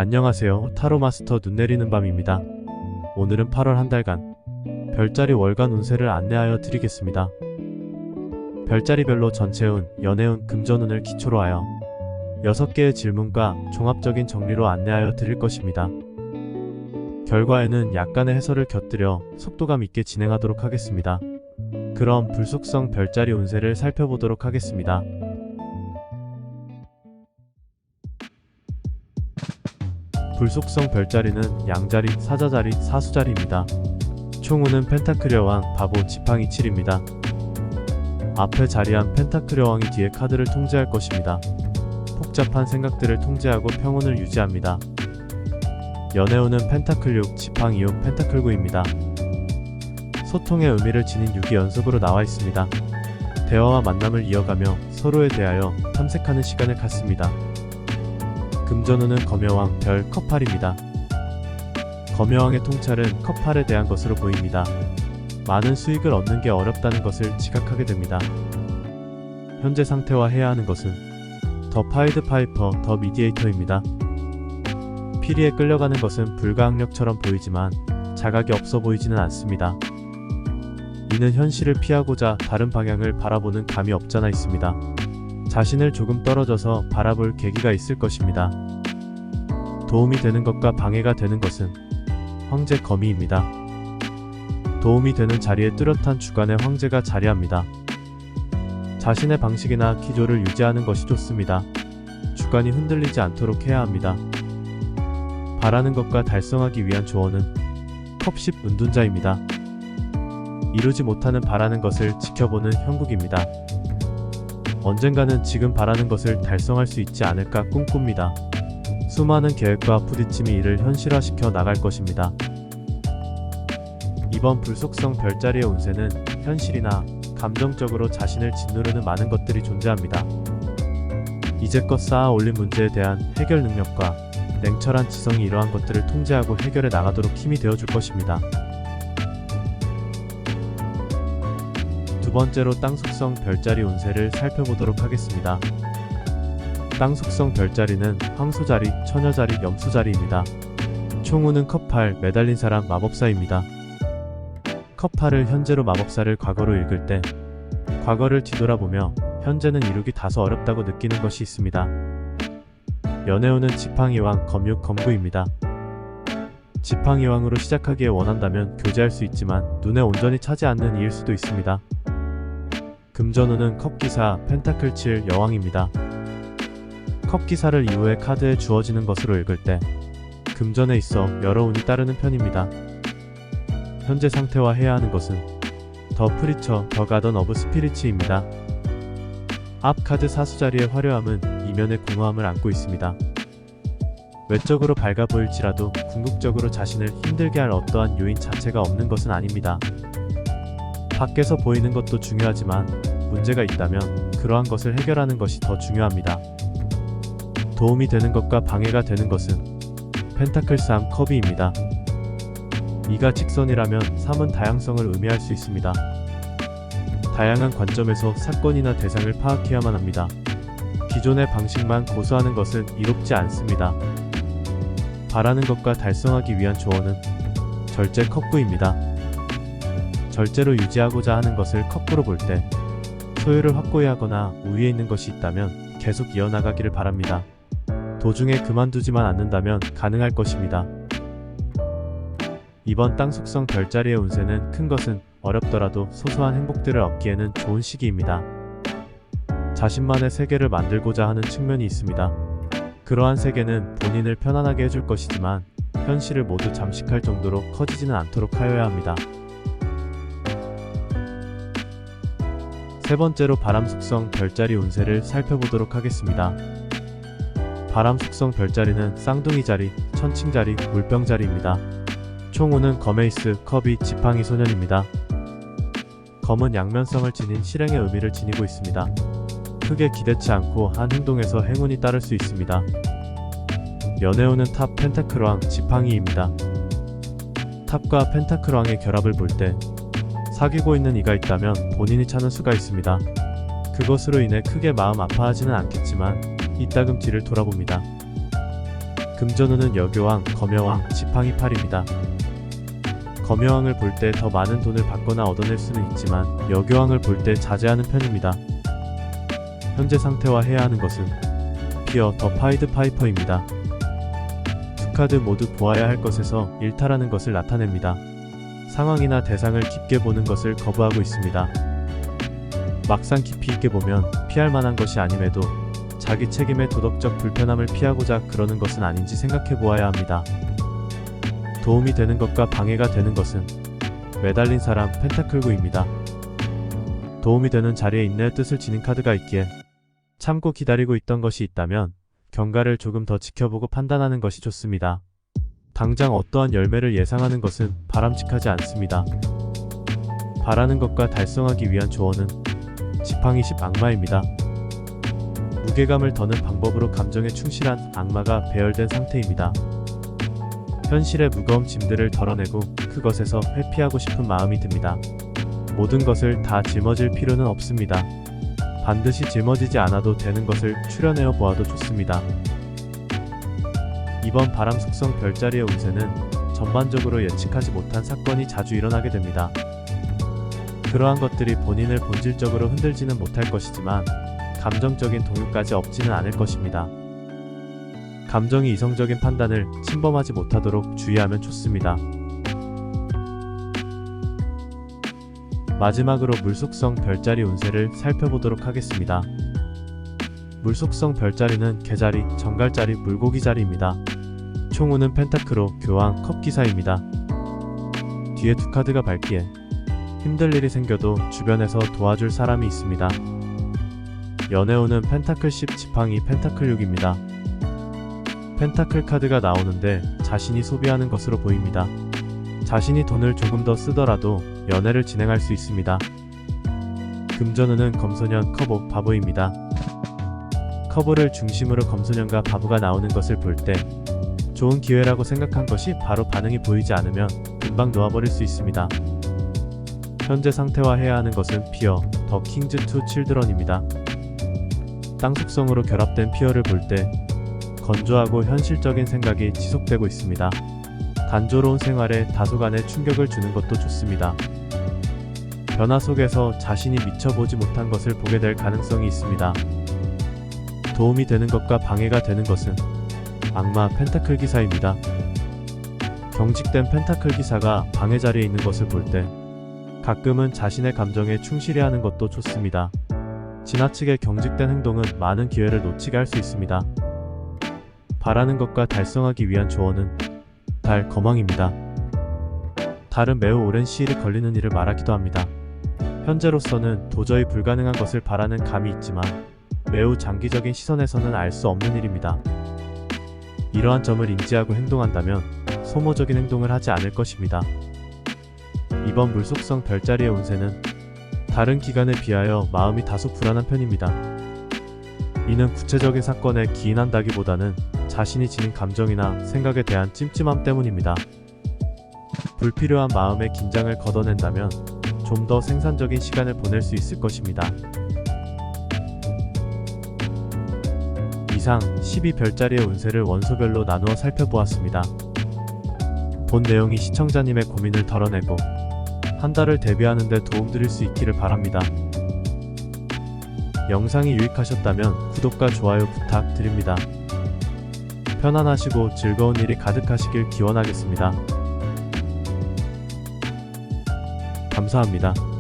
안녕하세요. 타로마스터 눈내리는 밤입니다. 오늘은 8월 한 달간 별자리 월간 운세를 안내하여 드리겠습니다. 별자리별로 전체운, 연애운, 금전운을 기초로 하여 6개의 질문과 종합적인 정리로 안내하여 드릴 것입니다. 결과에는 약간의 해설을 곁들여 속도감 있게 진행하도록 하겠습니다. 그럼 불속성 별자리 운세를 살펴보도록 하겠습니다. 불속성 별자리는 양자리, 사자자리, 사수자리입니다. 총운은 펜타클 여왕, 바보, 지팡이 7입니다. 앞에 자리한 펜타클 여왕이 뒤에 카드를 통제할 것입니다. 복잡한 생각들을 통제하고 평온을 유지합니다. 연애운은 펜타클 6, 지팡이 6, 펜타클 9입니다. 소통의 의미를 지닌 6이 연속으로 나와 있습니다. 대화와 만남을 이어가며 서로에 대하여 탐색하는 시간을 갖습니다. 금전운은 검여왕, 별, 컵8입니다. 검여왕의 통찰은 컵8에 대한 것으로 보입니다. 많은 수익을 얻는 게 어렵다는 것을 지각하게 됩니다. 현재 상태와 해야 하는 것은 더 파이드 파이퍼, 더 미디에이터입니다. 피리에 끌려가는 것은 불가항력처럼 보이지만 자각이 없어 보이지는 않습니다. 이는 현실을 피하고자 다른 방향을 바라보는 감이 없잖아 있습니다. 자신을 조금 떨어져서 바라볼 계기가 있을 것입니다. 도움이 되는 것과 방해가 되는 것은 황제 거미입니다. 도움이 되는 자리에 뚜렷한 주관의 황제가 자리합니다. 자신의 방식이나 기조를 유지하는 것이 좋습니다. 주관이 흔들리지 않도록 해야 합니다. 바라는 것과 달성하기 위한 조언은 컵10 은둔자입니다. 이루지 못하는 바라는 것을 지켜보는 형국입니다. 언젠가는 지금 바라는 것을 달성할 수 있지 않을까 꿈꿉니다. 수많은 계획과 부딪힘이 이를 현실화시켜 나갈 것입니다. 이번 불속성 별자리의 운세는 현실이나 감정적으로 자신을 짓누르는 많은 것들이 존재합니다. 이제껏 쌓아 올린 문제에 대한 해결 능력과 냉철한 지성이 이러한 것들을 통제하고 해결해 나가도록 힘이 되어줄 것입니다. 두 번째로 땅속성 별자리 운세를 살펴보도록 하겠습니다. 땅속성 별자리는 황소자리, 처녀자리, 염소자리입니다. 총운은 컵8, 매달린 사람, 마법사입니다. 컵8을 현재로 마법사를 과거로 읽을 때 과거를 뒤돌아보며 현재는 이루기 다소 어렵다고 느끼는 것이 있습니다. 연애운은 지팡이왕, 검6, 검9입니다. 지팡이왕으로 시작하기에 원한다면 교제할 수 있지만 눈에 온전히 차지 않는 이일 수도 있습니다. 금전운은 컵기사, 펜타클 7, 여왕입니다. 컵기사를 이후에 카드에 주어지는 것으로 읽을 때 금전에 있어 여러 운이 따르는 편입니다. 현재 상태와 해야 하는 것은 더 프리처, 더 가던 오브 스피리츠입니다. 앞 카드 사수자리의 화려함은 이면의 공허함을 안고 있습니다. 외적으로 밝아 보일지라도 궁극적으로 자신을 힘들게 할 어떠한 요인 자체가 없는 것은 아닙니다. 밖에서 보이는 것도 중요하지만 문제가 있다면 그러한 것을 해결하는 것이 더 중요합니다. 도움이 되는 것과 방해가 되는 것은 펜타클 3, 컵이입니다. 2가 직선이라면 3은 다양성을 의미할 수 있습니다. 다양한 관점에서 사건이나 대상을 파악해야만 합니다. 기존의 방식만 고수하는 것은 이롭지 않습니다. 바라는 것과 달성하기 위한 조언은 절제 컵9입니다. 절제로 유지하고자 하는 것을 컵9로 볼 때 소유를 확고히 하거나 우위에 있는 것이 있다면 계속 이어나가기를 바랍니다. 도중에 그만두지만 않는다면 가능할 것입니다. 이번 땅속성 별자리의 운세는 큰 것은 어렵더라도 소소한 행복들을 얻기에는 좋은 시기입니다. 자신만의 세계를 만들고자 하는 측면이 있습니다. 그러한 세계는 본인을 편안하게 해줄 것이지만 현실을 모두 잠식할 정도로 커지지는 않도록 하여야 합니다. 세 번째로 바람 속성 별자리 운세를 살펴보도록 하겠습니다. 바람 속성 별자리는 쌍둥이 자리, 천칭 자리, 물병 자리입니다. 총운은 검에이스, 컵이, 지팡이 소년입니다. 검은 양면성을 지닌 실행의 의미를 지니고 있습니다. 크게 기대치 않고 한 행동에서 행운이 따를 수 있습니다. 연애운은 탑, 펜타클 왕, 지팡이입니다. 탑과 펜타클 왕의 결합을 볼 때 사귀고 있는 이가 있다면 본인이 찾는 수가 있습니다. 그것으로 인해 크게 마음 아파하지는 않겠지만 이따금뒤를 돌아봅니다. 금전운은 여교왕, 검여왕, 지팡이 8입니다. 검여왕을 볼 때 더 많은 돈을 받거나 얻어낼 수는 있지만 여교왕을 볼 때 자제하는 편입니다. 현재 상태와 해야 하는 것은 피어 더 파이드 파이퍼입니다. 두 카드 모두 보아야 할 것에서 일탈하는 것을 나타냅니다. 상황이나 대상을 깊게 보는 것을 거부하고 있습니다. 막상 깊이 있게 보면 피할 만한 것이 아님에도 자기 책임의 도덕적 불편함을 피하고자 그러는 것은 아닌지 생각해 보아야 합니다. 도움이 되는 것과 방해가 되는 것은 매달린 사람 펜타클구입니다. 도움이 되는 자리에 인내의 뜻을 지닌 카드가 있기에 참고 기다리고 있던 것이 있다면 경과를 조금 더 지켜보고 판단하는 것이 좋습니다. 당장 어떠한 열매를 예상하는 것은 바람직하지 않습니다. 바라는 것과 달성하기 위한 조언은 지팡이 10 악마입니다. 무게감을 더는 방법으로 감정에 충실한 악마가 배열된 상태입니다. 현실의 무거운 짐들을 덜어내고 그것에서 회피하고 싶은 마음이 듭니다. 모든 것을 다 짊어질 필요는 없습니다. 반드시 짊어지지 않아도 되는 것을 추려내어 보아도 좋습니다. 이번 바람 속성 별자리의 운세는 전반적으로 예측하지 못한 사건이 자주 일어나게 됩니다. 그러한 것들이 본인을 본질적으로 흔들지는 못할 것이지만 감정적인 동요까지 없지는 않을 것입니다. 감정이 이성적인 판단을 침범하지 못하도록 주의하면 좋습니다. 마지막으로 물속성 별자리 운세를 살펴보도록 하겠습니다. 물속성 별자리는 개자리, 정갈자리, 물고기 자리입니다. 총운은 펜타크로, 교황, 컵기사입니다. 뒤에 두 카드가 밝기에 힘들 일이 생겨도 주변에서 도와줄 사람이 있습니다. 연애운은 펜타클 10, 지팡이, 펜타클 6입니다. 펜타클 카드가 나오는데 자신이 소비하는 것으로 보입니다. 자신이 돈을 조금 더 쓰더라도 연애를 진행할 수 있습니다. 금전운은 검소년, 커브, 바보입니다. 커브를 중심으로 검소년과 바보가 나오는 것을 볼 때 좋은 기회라고 생각한 것이 바로 반응이 보이지 않으면 금방 놓아버릴 수 있습니다. 현재 상태와 해야 하는 것은 피어, 더 킹즈 투 칠드런입니다. 땅 속성으로 결합된 피어를 볼 때 건조하고 현실적인 생각이 지속되고 있습니다. 단조로운 생활에 다소간의 충격을 주는 것도 좋습니다. 변화 속에서 자신이 미쳐보지 못한 것을 보게 될 가능성이 있습니다. 도움이 되는 것과 방해가 되는 것은 악마 펜타클 기사입니다. 경직된 펜타클 기사가 방해 자리에 있는 것을 볼 때 가끔은 자신의 감정에 충실히 하는 것도 좋습니다. 지나치게 경직된 행동은 많은 기회를 놓치게 할 수 있습니다. 바라는 것과 달성하기 위한 조언은 달, 거망입니다. 달은 매우 오랜 시일이 걸리는 일을 말하기도 합니다. 현재로서는 도저히 불가능한 것을 바라는 감이 있지만 매우 장기적인 시선에서는 알 수 없는 일입니다. 이러한 점을 인지하고 행동한다면 소모적인 행동을 하지 않을 것입니다. 이번 물속성 별자리의 운세는 다른 기간에 비하여 마음이 다소 불안한 편입니다. 이는 구체적인 사건에 기인한다기보다는 자신이 지닌 감정이나 생각에 대한 찜찜함 때문입니다. 불필요한 마음의 긴장을 걷어낸다면 좀 더 생산적인 시간을 보낼 수 있을 것입니다. 이상 12별자리의 운세를 원소별로 나누어 살펴보았습니다. 본 내용이 시청자님의 고민을 덜어내고 한 달을 대비하는 데 도움드릴 수 있기를 바랍니다. 영상이 유익하셨다면 구독과 좋아요 부탁드립니다. 편안하시고 즐거운 일이 가득하시길 기원하겠습니다. 감사합니다.